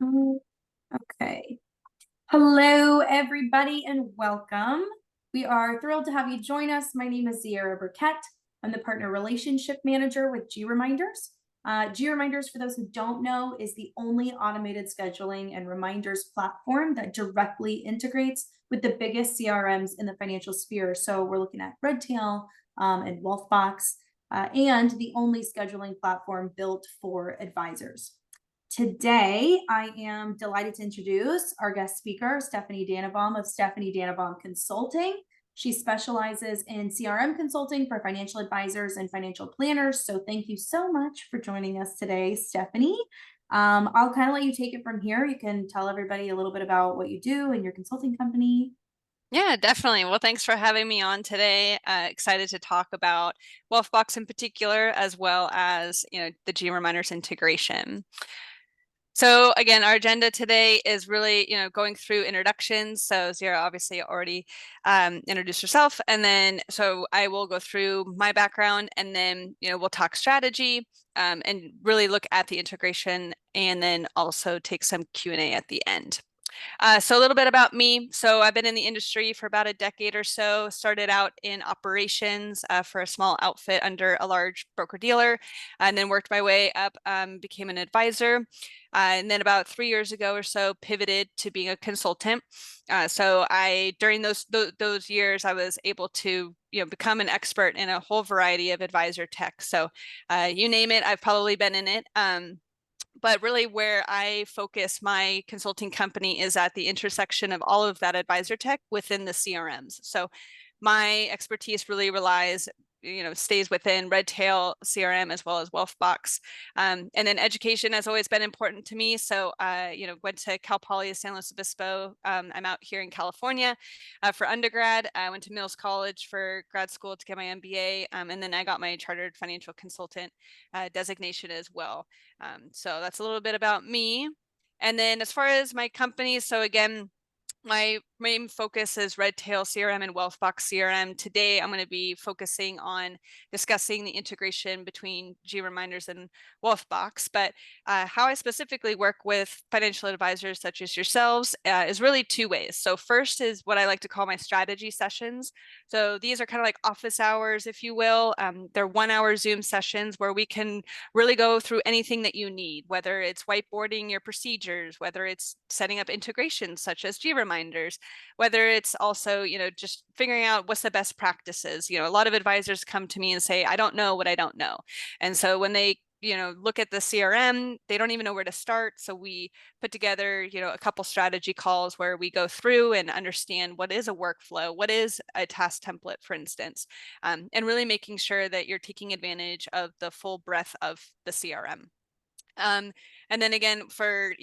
Mm, Okay. Hello, everybody, and welcome. We are thrilled to have you join us. My name is Sierra Burkett. I'm the Partner Relationship Manager with GReminders. GReminders, for those who don't know, is the only automated scheduling and reminders platform that directly integrates with the biggest CRMs in the financial sphere. So we're looking at Redtail and Wealthbox, and the only scheduling platform built for advisors. Today, I am delighted to introduce our guest speaker, Stephanie Dannebaum of Stephanie Dannebaum Consulting. She specializes in CRM consulting for financial advisors and financial planners. So thank you so much for joining us today, Stephanie. I'll kind of let you take it from here. You can tell everybody a little bit about what you do and your consulting company. Yeah, definitely. Well, thanks for having me on today. Excited to talk about Wealthbox in particular, as well as the GReminders integration. So again, our agenda today is really going through introductions. So Zira obviously already introduced herself, and then so I will go through my background, and then we'll talk strategy and really look at the integration, and then also take some Q&A at the end. So a little bit about me. So I've been in the industry for about a decade or so. Started out in operations for a small outfit under a large broker dealer, and then worked my way up, became an advisor. And then about 3 years ago or so, pivoted to being a consultant. So during those years, I was able to become an expert in a whole variety of advisor tech. So you name it, I've probably been in it. But really where I focus my consulting company is at the intersection of all of that advisor tech within the CRMs. So my expertise really stays within Redtail CRM as well as Wealthbox. And then education has always been important to me. So, went to Cal Poly San Luis Obispo. I'm out here in California for undergrad. I went to Mills College for grad school to get my MBA. And then I got my chartered financial consultant designation as well. So that's a little bit about me. And then as far as my company, so again, my main focus is Redtail CRM and Wealthbox CRM. Today, I'm going to be focusing on discussing the integration between GReminders and Wealthbox. But how I specifically work with financial advisors such as yourselves is really two ways. So first is what I like to call my strategy sessions. So these are kind of like office hours, if you will. They're 1 hour Zoom sessions where we can really go through anything that you need, whether it's whiteboarding your procedures, whether it's setting up integrations such as GReminders, whether it's also, just figuring out what's the best practices. A lot of advisors come to me and say, I don't know what I don't know. And so when they look at the CRM, they don't even know where to start. So we put together, a couple strategy calls where we go through and understand what is a workflow, what is a task template, for instance, and really making sure that you're taking advantage of the full breadth of the CRM. And then again, for,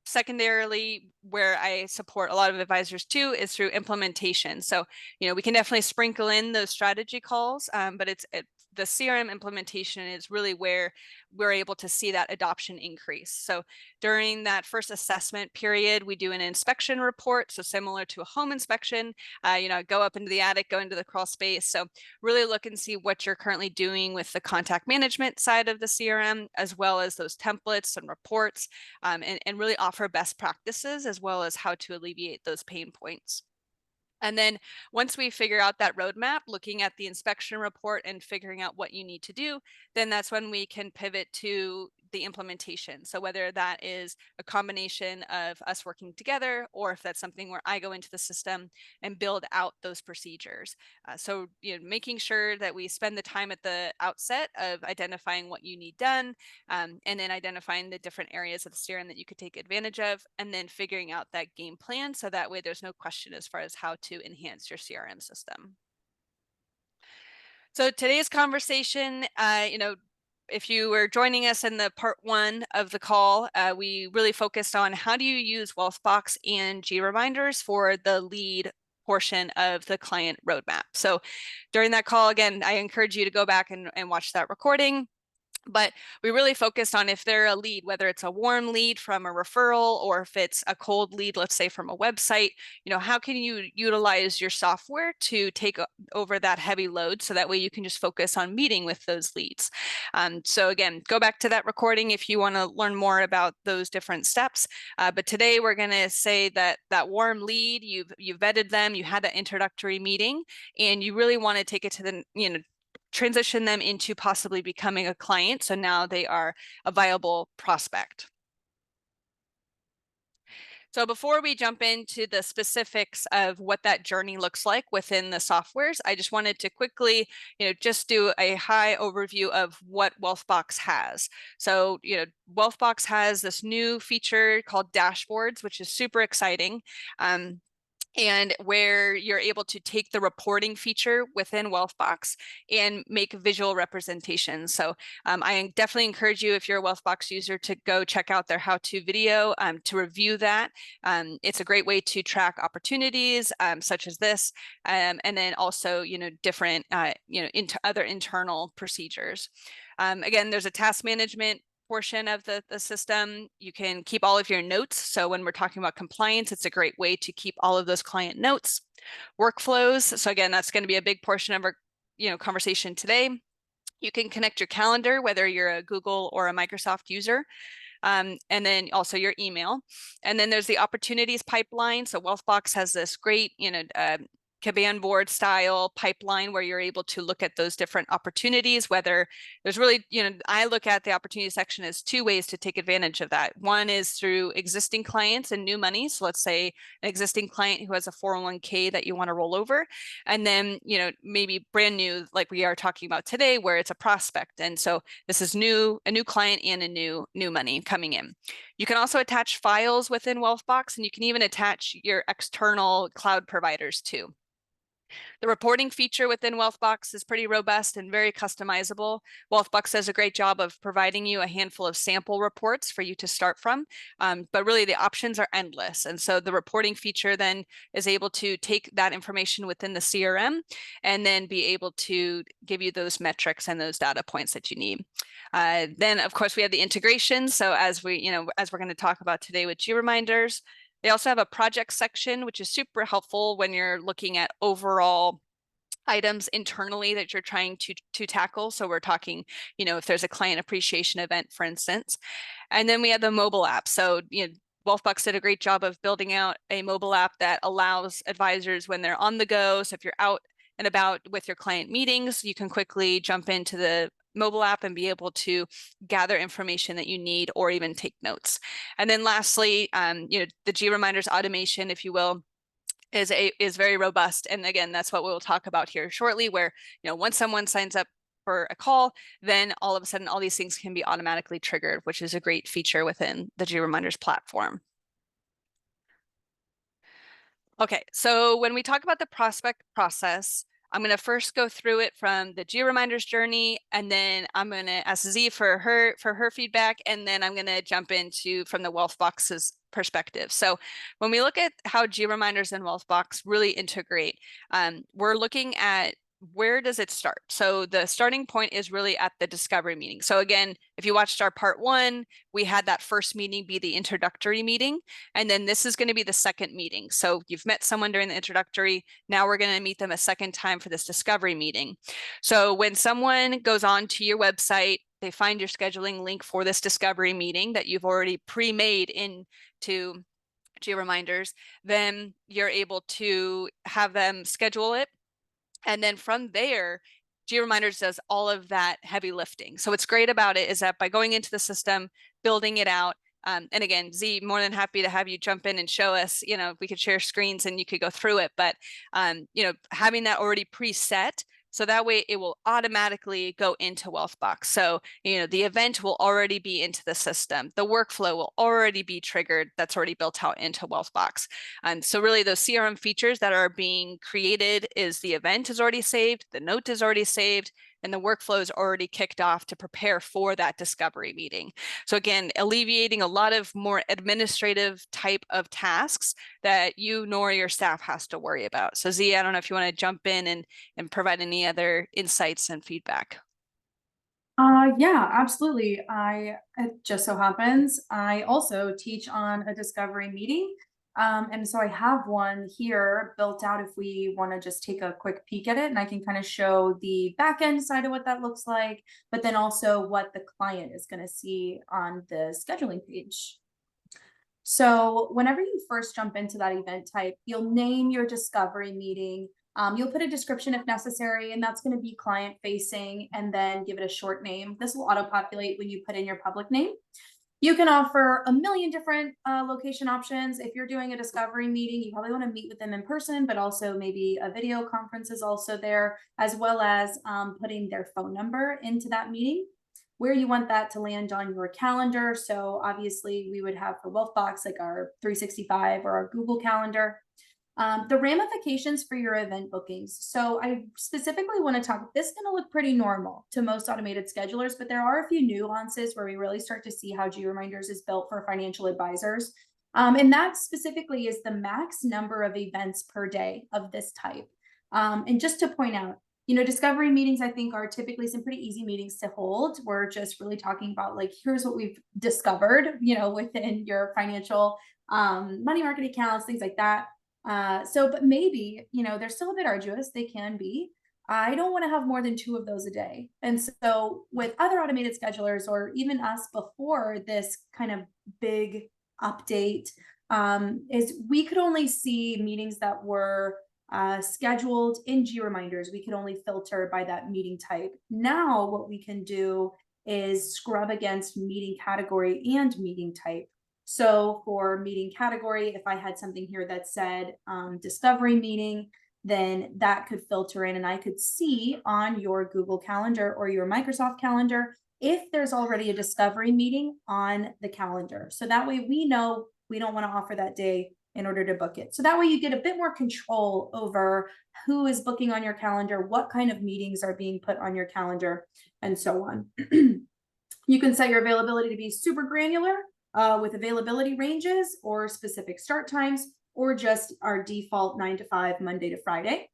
secondarily, where I support a lot of advisors too is through implementation. So, we can definitely sprinkle in those strategy calls, but the CRM implementation is really where we're able to see that adoption increase. So during that first assessment period, we do an inspection report. So similar to a home inspection, go up into the attic, go into the crawl space. So really look and see what you're currently doing with the contact management side of the CRM, as well as those templates and reports, and really offer best practices as well as how to alleviate those pain points. And then once we figure out that roadmap, looking at the inspection report and figuring out what you need to do, then that's when we can pivot to the implementation. So whether that is a combination of us working together, or if that's something where I go into the system and build out those procedures. So making sure that we spend the time at the outset of identifying what you need done, and then identifying the different areas of the CRM that you could take advantage of, and then figuring out that game plan so that way there's no question as far as how to enhance your CRM system. So today's conversation, if you were joining us in the part one of the call, we really focused on how do you use Wealthbox and GReminders for the lead portion of the client roadmap. So during that call, again, I encourage you to go back and watch that recording. But we really focused on if they're a lead, whether it's a warm lead from a referral or if it's a cold lead, let's say from a website, how can you utilize your software to take over that heavy load so that way you can just focus on meeting with those leads. So again, go back to that recording if you want to learn more about those different steps. But today we're going to say that warm lead, you've vetted them, you had that introductory meeting, and you really want to take it to the, transition them into possibly becoming a client. So now they are a viable prospect. So before we jump into the specifics of what that journey looks like within the softwares, I just wanted to quickly, just do a high overview of what Wealthbox has. So, Wealthbox has this new feature called dashboards, which is super exciting. And where you're able to take the reporting feature within Wealthbox and make visual representations. So I definitely encourage you, if you're a Wealthbox user, to go check out their how-to video to review that. It's a great way to track opportunities such as this, and then also, different, into other internal procedures. Again, there's a task management portion of the system. You can keep all of your notes. So when we're talking about compliance, it's a great way to keep all of those client notes. Workflows. So again, that's going to be a big portion of our conversation today. You can connect your calendar, whether you're a Google or a Microsoft user. And then also your email. And then there's the opportunities pipeline. So Wealthbox has this great, Kanban board style pipeline where you're able to look at those different opportunities, whether there's really, I look at the opportunity section as two ways to take advantage of that. One is through existing clients and new money. So let's say an existing client who has a 401k that you want to roll over, and then, maybe brand new, like we are talking about today, where it's a prospect. And so this is a new client and a new money coming in. You can also attach files within Wealthbox, and you can even attach your external cloud providers too. The reporting feature within Wealthbox is pretty robust and very customizable. Wealthbox does a great job of providing you a handful of sample reports for you to start from, but really the options are endless. And so the reporting feature then is able to take that information within the CRM and then be able to give you those metrics and those data points that you need. Then, of course, we have the integration. So as we're going to talk about today with GReminders, they also have a project section, which is super helpful when you're looking at overall items internally that you're trying to tackle. So we're talking, if there's a client appreciation event, for instance. And then we have the mobile app. So, Wealthbox did a great job of building out a mobile app that allows advisors when they're on the go. So if you're out and about with your client meetings, you can quickly jump into the mobile app and be able to gather information that you need or even take notes. And then lastly, the GReminders automation, if you will, is very robust. And again, that's what we'll talk about here shortly, where, once someone signs up for a call, then all of a sudden all these things can be automatically triggered, which is a great feature within the GReminders platform. Okay, so when we talk about the prospect process, I'm going to first go through it from the GReminders journey, and then I'm going to ask Z for her feedback, and then I'm going to jump into from the Wealthbox's perspective. So when we look at how GReminders and Wealthbox really integrate, we're looking at where does it start? So the starting point is really at the discovery meeting. So again, if you watched our part 1, we had that first meeting be the introductory meeting. And then this is going to be the second meeting. So you've met someone during the introductory. Now we're going to meet them a second time for this discovery meeting. So when someone goes on to your website, they find your scheduling link for this discovery meeting that you've already pre-made into GReminders, then you're able to have them schedule it. And then from there, GReminders does all of that heavy lifting. So what's great about it is that by going into the system, building it out, and again, Z, more than happy to have you jump in and show us, we could share screens and you could go through it, but, having that already preset, so that way it will automatically go into Wealthbox. So, the event will already be into the system. The workflow will already be triggered. That's already built out into Wealthbox. So really those CRM features that are being created is the event is already saved, the note is already saved, and the workflow is already kicked off to prepare for that discovery meeting. So again, alleviating a lot of more administrative type of tasks that you nor your staff has to worry about. So Z, I don't know if you want to jump in and provide any other insights and feedback. Yeah, absolutely. It just so happens, I also teach on a discovery meeting. And so I have one here built out if we want to just take a quick peek at it, and I can kind of show the back end side of what that looks like, but then also what the client is going to see on the scheduling page. So whenever you first jump into that event type, you'll name your discovery meeting. You'll put a description if necessary, and that's going to be client facing, and then give it a short name. This will auto-populate when you put in your public name. You can offer a million different location options. If you're doing a discovery meeting, you probably want to meet with them in person, but also maybe a video conference is also there, as well as putting their phone number into that meeting, where you want that to land on your calendar. So obviously we would have for Wealthbox like our 365 or our Google Calendar. The ramifications for your event bookings. So I specifically want to talk, this is going to look pretty normal to most automated schedulers, but there are a few nuances where we really start to see how GReminders is built for financial advisors. And that specifically is the max number of events per day of this type. And just to point out, discovery meetings, I think, are typically some pretty easy meetings to hold. We're just really talking about like, here's what we've discovered, within your financial money market accounts, things like that. But maybe, they're still a bit arduous. They can be. I don't want to have more than 2 of those a day. And so with other automated schedulers, or even us before this kind of big update, is we could only see meetings that were scheduled in GReminders. We could only filter by that meeting type. Now what we can do is scrub against meeting category and meeting type. So for meeting category, if I had something here that said discovery meeting, then that could filter in, and I could see on your Google Calendar or your Microsoft Calendar if there's already a discovery meeting on the calendar. So that way we know we don't want to offer that day in order to book it. So that way you get a bit more control over who is booking on your calendar, what kind of meetings are being put on your calendar, and so on. You can set your availability to be super granular with availability ranges or specific start times, or just our default 9 to 5, Monday to Friday.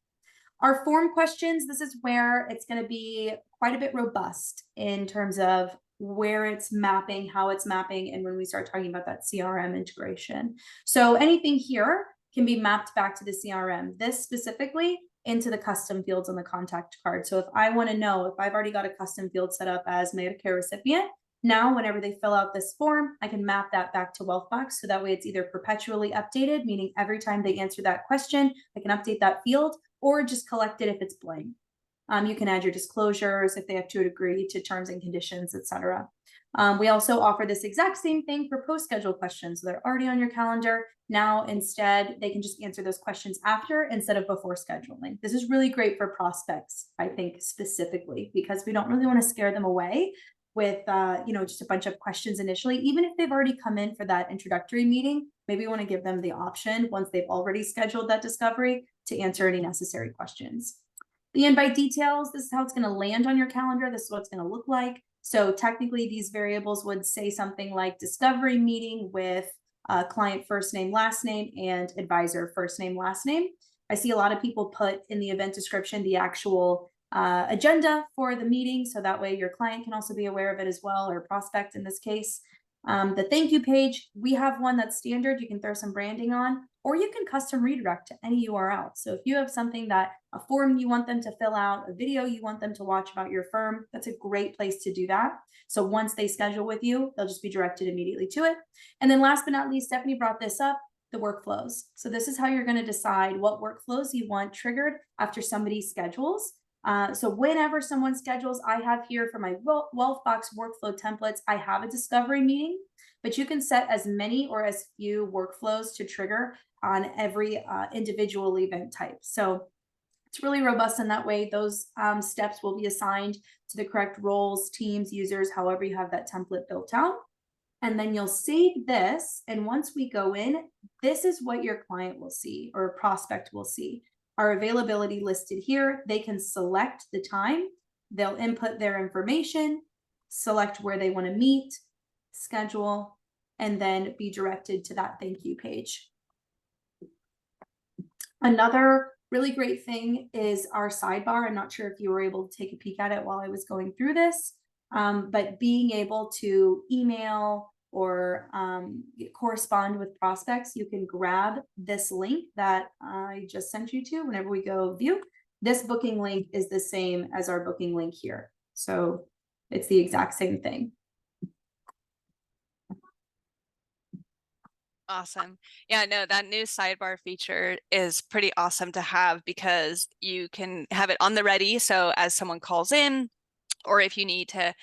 Our form questions, this is where it's going to be quite a bit robust in terms of where it's mapping, how it's mapping, and when we start talking about that CRM integration. So anything here can be mapped back to the CRM. This specifically into the custom fields on the contact card. So if I want to know if I've already got a custom field set up as Medicare recipient, now whenever they fill out this form, I can map that back to Wealthbox. So that way it's either perpetually updated, meaning every time they answer that question, I can update that field, or just collect it if it's blank. You can add your disclosures if they have to agree to terms and conditions, etc. We also offer this exact same thing for post-schedule questions. So they're already on your calendar. Now, instead, they can just answer those questions after instead of before scheduling. This is really great for prospects, I think, specifically, because we don't really want to scare them away with just a bunch of questions initially. Even if they've already come in for that introductory meeting, maybe we want to give them the option once they've already scheduled that discovery to answer any necessary questions. The invite details, this is how it's going to land on your calendar. This is what it's going to look like. So technically these variables would say something like discovery meeting with client first name, last name, and advisor first name, last name. I see a lot of people put in the event description the actual agenda for the meeting, so that way your client can also be aware of it as well, or prospect in this case. The thank you page, we have one that's standard. You can throw some branding on, or you can custom redirect to any URL. So if you have something that a form you want them to fill out, a video you want them to watch about your firm, that's a great place to do that. So once they schedule with you, they'll just be directed immediately to it. And then last but not least, Stephanie brought this up, the workflows. So this is how you're going to decide what workflows you want triggered after somebody schedules. So whenever someone schedules, I have here for my Wealthbox workflow templates, I have a discovery meeting, but you can set as many or as few workflows to trigger on every individual event type. So it's really robust in that way. Those steps will be assigned to the correct roles, teams, users, however you have that template built out. And then you'll save this. And once we go in, this is what your client will see or prospect will see. Our availability listed here. They can select the time. They'll input their information, select where they want to meet, schedule, and then be directed to that thank you page. Another really great thing is our sidebar. I'm not sure if you were able to take a peek at it while I was going through this. but being able to email or correspond with prospects, you can grab this link that I just sent you to whenever we go view. This booking link is the same as our booking link here. So it's the exact same thing. Awesome. Yeah, no, that new sidebar feature is pretty awesome to have because you can have it on the ready. So as someone calls in, or if you need to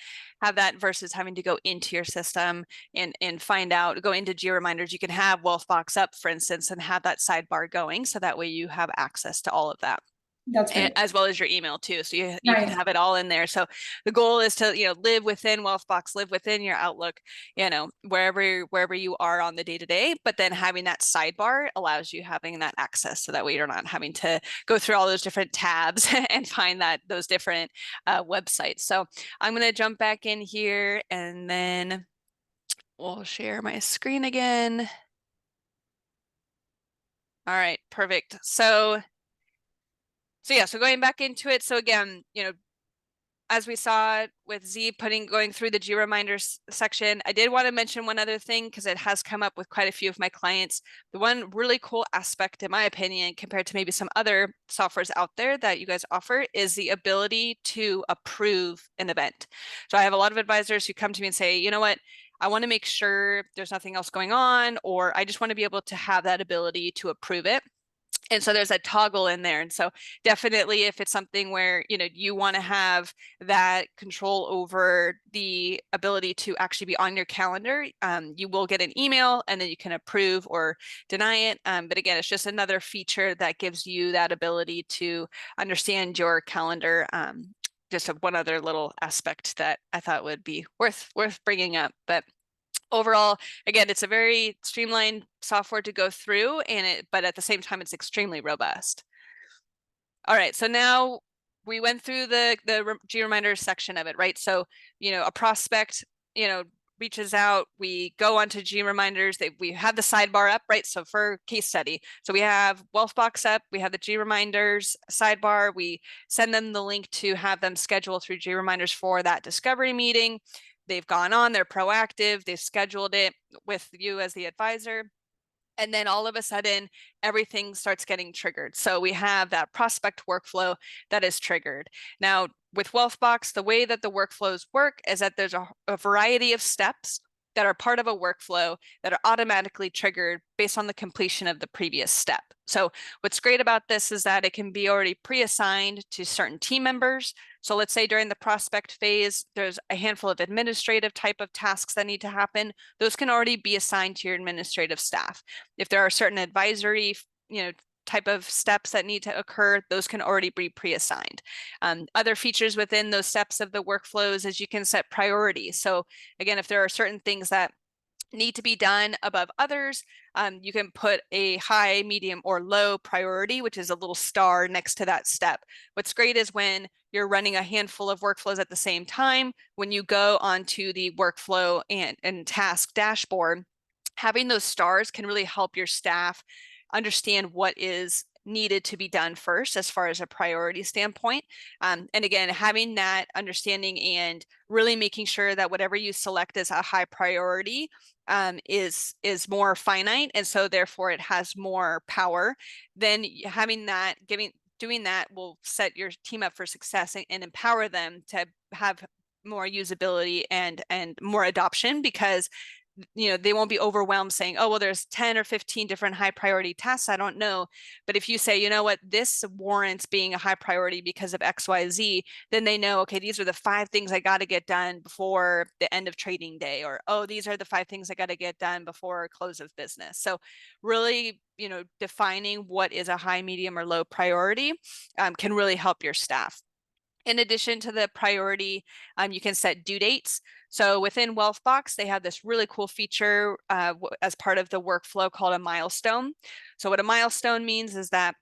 have that versus having to go into your system and find out, go into GReminders, you can have Wealthbox up, for instance, and have that sidebar going. So that way you have access to all of that. That's right. As well as your email too. So you Right. can have it all in there. So the goal is to, live within Wealthbox, live within your Outlook, wherever you are on the day to day, but then having that sidebar allows you having that access. So that way you're not having to go through all those different tabs and find those different websites. So I'm going to jump back in here and then we'll share my screen again. All right, perfect. So yeah, so going back into it. So again, as we saw with Z going through the GReminders section, I did want to mention one other thing because it has come up with quite a few of my clients. The one really cool aspect, in my opinion, compared to maybe some other softwares out there that you guys offer is the ability to approve an event. So I have a lot of advisors who come to me and say, you know what, I want to make sure there's nothing else going on, or I just want to be able to have that ability to approve it. And so there's a toggle in there. And so definitely if it's something where, you want to have that control over the ability to actually be on your calendar, you will get an email and then you can approve or deny it. But again, it's just another feature that gives you that ability to understand your calendar. Just one other little aspect that I thought would be worth bringing up. But overall, again, it's a very streamlined software to go through, but at the same time, it's extremely robust. All right, so now we went through the GReminders section of it, right? So, a prospect, reaches out, we go onto GReminders, we have the sidebar up, right? So for case study, so we have Wealthbox up, we have the GReminders sidebar, we send them the link to have them schedule through GReminders for that discovery meeting. They've gone on, they're proactive, they've scheduled it with you as the advisor. And then all of a sudden, everything starts getting triggered. So we have that prospect workflow that is triggered. Now, with Wealthbox, the way that the workflows work is that there's a variety of steps that are part of a workflow that are automatically triggered based on the completion of the previous step. So what's great about this is that it can be already pre-assigned to certain team members. So let's say during the prospect phase, there's a handful of administrative type of tasks that need to happen. Those can already be assigned to your administrative staff. If there are certain advisory, type of steps that need to occur, those can already be pre-assigned. Other features within those steps of the workflows is you can set priorities. So again, if there are certain things that need to be done above others, you can put a high, medium, or low priority, which is a little star next to that step. What's great is when you're running a handful of workflows at the same time, when you go onto the workflow and task dashboard, having those stars can really help your staff understand what is needed to be done first as far as a priority standpoint. And again, having that understanding and really making sure that whatever you select as a high priority is more finite, and so therefore it has more power. Then having that, doing that will set your team up for success and empower them to have more usability and more adoption, because they won't be overwhelmed saying, oh, well, there's 10 or 15 different high priority tasks. I don't know. But if you say, you know what, this warrants being a high priority because of XYZ, then they know, okay, these are the 5 things I got to get done before the end of trading day, or, oh, these are the 5 things I got to get done before close of business. So really, defining what is a high, medium, or low priority can really help your staff. In addition to the priority, you can set due dates. So within Wealthbox, they have this really cool feature as part of the workflow called a milestone. So what a milestone means is that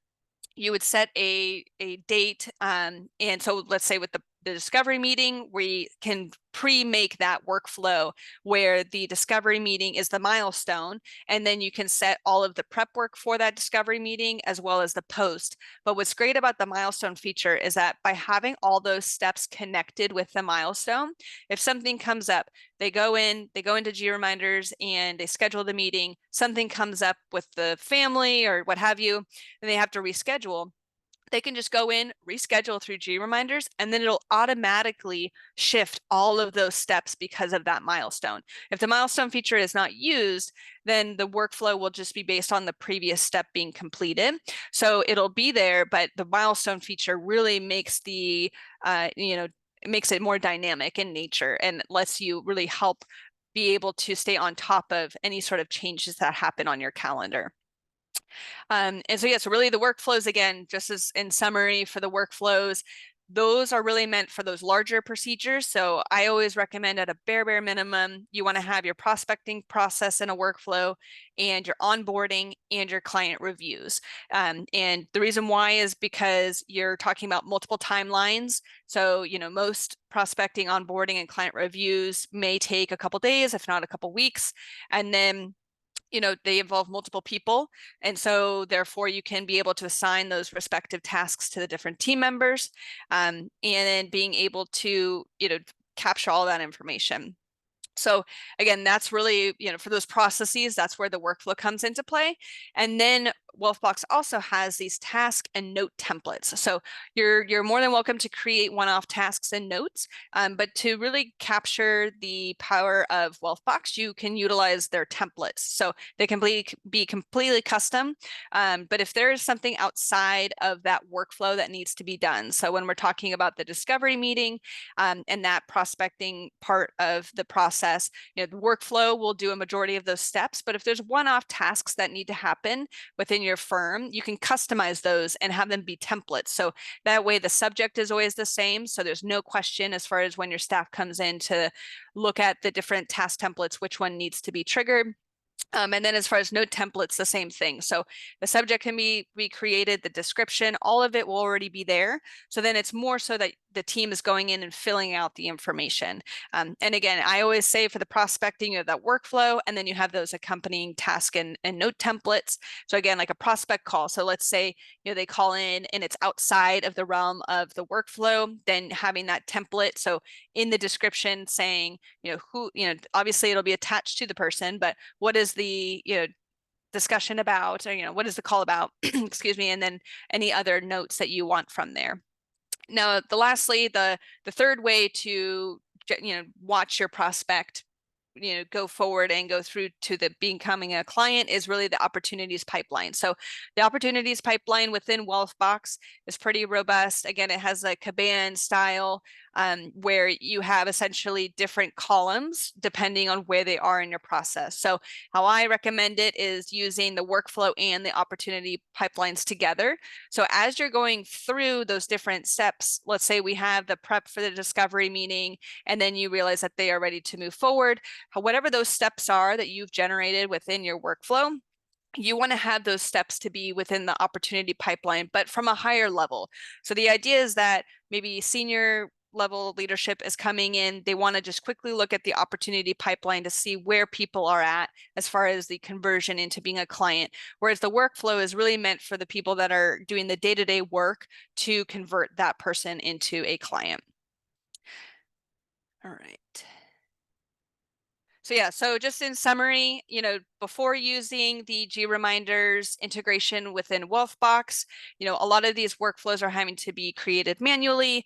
you would set a date. And so let's say with the discovery meeting, we can pre-make that workflow where the discovery meeting is the milestone, and then you can set all of the prep work for that discovery meeting as well as the post. But what's great about the milestone feature is that by having all those steps connected with the milestone, if something comes up, they go into GReminders and they schedule the meeting, something comes up with the family or what have you, and they have to reschedule, they can just go in, reschedule through GReminders, and then it'll automatically shift all of those steps because of that milestone. If the milestone feature is not used, then the workflow will just be based on the previous step being completed. So it'll be there, but the milestone feature really makes the, it makes it more dynamic in nature and lets you really help be able to stay on top of any sort of changes that happen on your calendar. And so, yeah, so really the workflows, again, just as in summary for the workflows, those are really meant for those larger procedures. So I always recommend at a bare minimum, you want to have your prospecting process in a workflow and your onboarding and your client reviews. And the reason why is because you're talking about multiple timelines. So, most prospecting, onboarding, and client reviews may take a couple days, if not a couple weeks. And then they involve multiple people. And so therefore you can be able to assign those respective tasks to the different team members, and then being able to, capture all that information. So again, that's really, for those processes, that's where the workflow comes into play. And then Wolfbox also has these task and note templates. So you're more than welcome to create one-off tasks and notes, but to really capture the power of Wolfbox, you can utilize their templates. So they can be completely custom, but if there is something outside of that workflow that needs to be done, so when we're talking about the discovery meeting and that prospecting part of the process, the workflow will do a majority of those steps, but if there's one-off tasks that need to happen within your firm, you can customize those and have them be templates. So that way the subject is always the same. So there's no question as far as when your staff comes in to look at the different task templates, which one needs to be triggered. And then as far as note templates, the same thing. So the subject can be created, the description, all of it will already be there. So then it's more so that the team is going in and filling out the information. And again, I always say for the prospecting, you have that workflow, and then you have those accompanying task and note templates. So again, like a prospect call. So let's say, they call in and it's outside of the realm of the workflow, then having that template. So in the description saying, who, obviously it'll be attached to the person, but what is the, discussion about, or, what is the call about, excuse me, and then any other notes that you want from there. Now, lastly, the third way to, watch your prospect, go forward and go through to the becoming a client is really the opportunities pipeline. So the opportunities pipeline within Wealthbox is pretty robust. Again, it has a Kanban style where you have essentially different columns depending on where they are in your process. So how I recommend it is using the workflow and the opportunity pipelines together. So as you're going through those different steps, let's say we have the prep for the discovery meeting, and then you realize that they are ready to move forward. Whatever those steps are that you've generated within your workflow, you want to have those steps to be within the opportunity pipeline, but from a higher level. So the idea is that maybe senior level leadership is coming in, they want to just quickly look at the opportunity pipeline to see where people are at as far as the conversion into being a client, whereas the workflow is really meant for the people that are doing the day-to-day work to convert that person into a client. All right. So yeah, so just in summary, before using the GReminders integration within Wealthbox, a lot of these workflows are having to be created manually.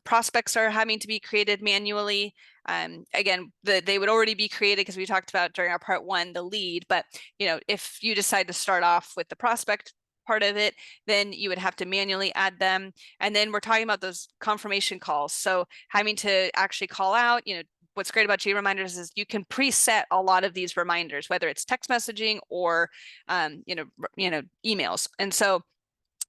Prospects are having to be created manually. Again, they would already be created because we talked about during our part one, the lead, but if you decide to start off with the prospect part of it, then you would have to manually add them. And then we're talking about those confirmation calls. So having to actually call out, what's great about GReminders is you can preset a lot of these reminders, whether it's text messaging or, emails. And so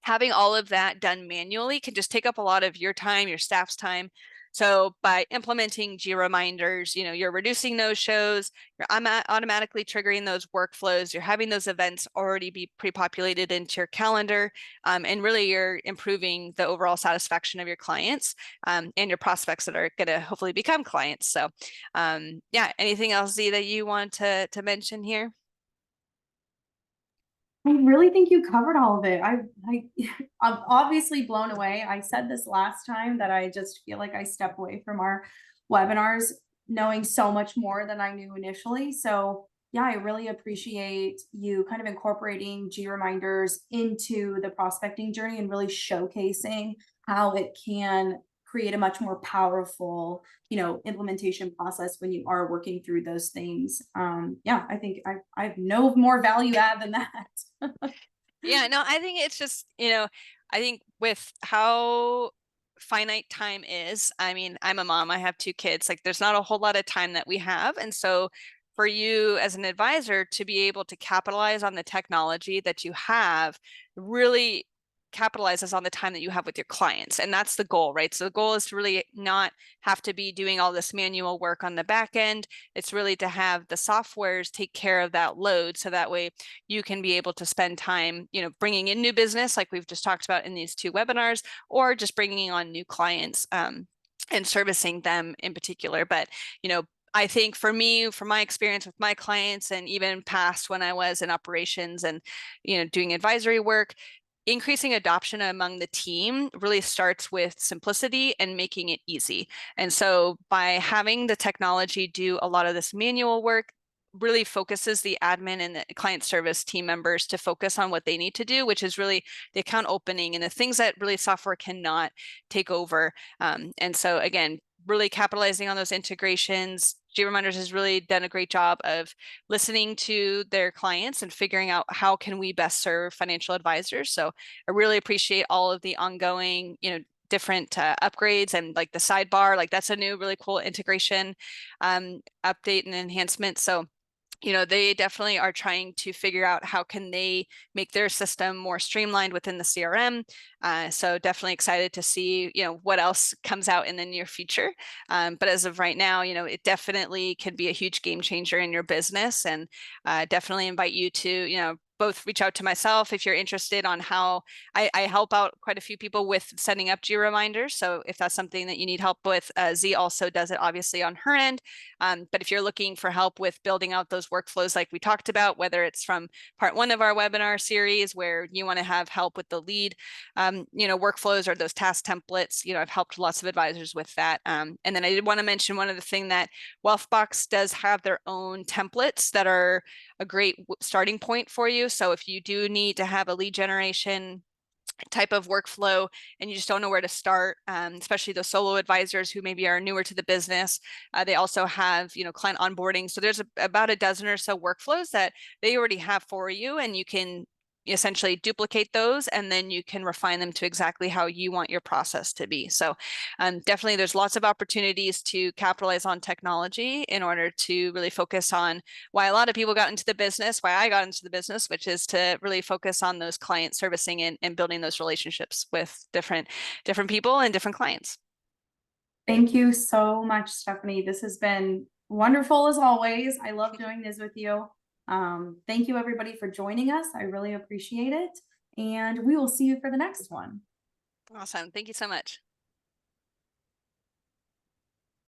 having all of that done manually can just take up a lot of your time, your staff's time. So by implementing GReminders, you're reducing those shows, you're automatically triggering those workflows, you're having those events already be pre-populated into your calendar, and really you're improving the overall satisfaction of your clients and your prospects that are going to hopefully become clients. So yeah, anything else, Z, that you want to mention here? I really think you covered all of it. I'm obviously blown away. I said this last time that I just feel like I step away from our webinars knowing so much more than I knew initially. So yeah, I really appreciate you kind of incorporating GReminders into the prospecting journey and really showcasing how it can create a much more powerful, implementation process when you are working through those things. Yeah, I think I have no more value add than that. Yeah, no, I think it's just, I think with how finite time is, I mean, I'm a mom, I have 2 kids, like there's not a whole lot of time that we have. And so for you as an advisor to be able to capitalize on the technology that you have really capitalizes on the time that you have with your clients. And that's the goal, right? So the goal is to really not have to be doing all this manual work on the back end. It's really to have the softwares take care of that load. So that way you can be able to spend time, bringing in new business like we've just talked about in these 2 webinars, or just bringing on new clients and servicing them in particular. But, I think for me, from my experience with my clients and even past when I was in operations and, doing advisory work, increasing adoption among the team really starts with simplicity and making it easy. And so by having the technology do a lot of this manual work, really focuses the admin and the client service team members to focus on what they need to do, which is really the account opening and the things that really software cannot take over. And so again, really capitalizing on those integrations. GReminders has really done a great job of listening to their clients and figuring out how can we best serve financial advisors. So I really appreciate all of the ongoing, different upgrades and like the sidebar, like that's a new really cool integration update and enhancement. So they definitely are trying to figure out how can they make their system more streamlined within the CRM. So definitely excited to see, what else comes out in the near future. But as of right now, it definitely can be a huge game changer in your business, and definitely invite you to, both reach out to myself if you're interested on how I help out quite a few people with setting up GReminders. So if that's something that you need help with, Z also does it obviously on her end. But if you're looking for help with building out those workflows like we talked about, whether it's from part 1 of our webinar series where you want to have help with the lead, workflows or those task templates, I've helped lots of advisors with that. And then I did want to mention one other thing, that Wealthbox does have their own templates that are a great starting point for you. So if you do need to have a lead generation type of workflow and you just don't know where to start, especially those solo advisors who maybe are newer to the business, they also have client onboarding. So there's about a dozen or so workflows that they already have for you, and you can essentially duplicate those and then you can refine them to exactly how you want your process to be. So definitely there's lots of opportunities to capitalize on technology in order to really focus on why a lot of people got into the business, why I got into the business, which is to really focus on those client servicing and building those relationships with different people and different clients. Thank you so much, Stephanie. This has been wonderful as always. I love doing this with you. Thank you everybody for joining us. I really appreciate it. And we will see you for the next one. Awesome. Thank you so much.